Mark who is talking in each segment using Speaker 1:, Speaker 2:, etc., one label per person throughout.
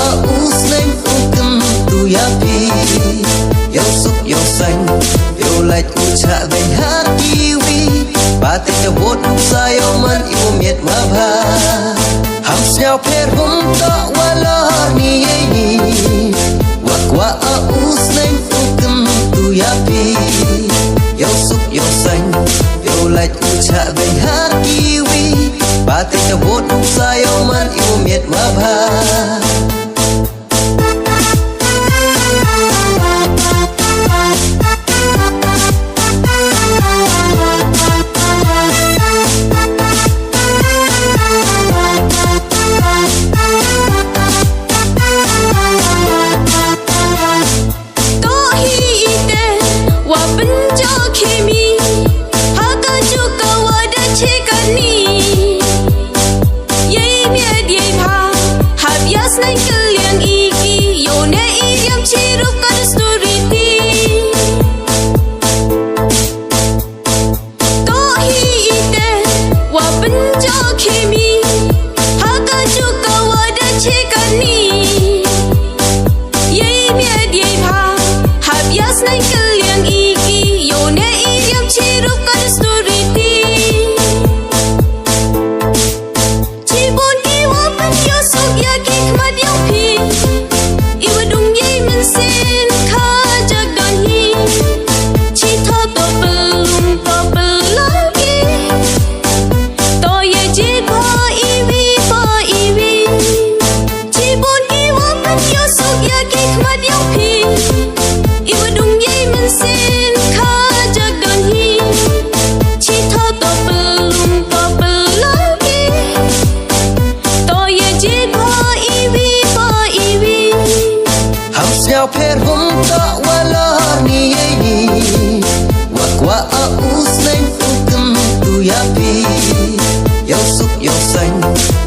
Speaker 1: usneng ukem tu yapi yo suk yo xanh yo lạch ucha bên hát kiwi ba te cho bốt sayo man ibu miet mabha ham siao per hum to wala ni ni wakwa usneng ukem tu yapi yo suk yo xanh yo lạch ucha bên hát kiwi ba te cho bốt sayo man ibu miet mabha per hum to wala ni ni wakwa usneng ukem tu yapi yo suk yo xanh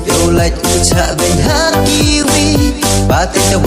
Speaker 1: yo lạch ucha bên hát kiwi ba te cho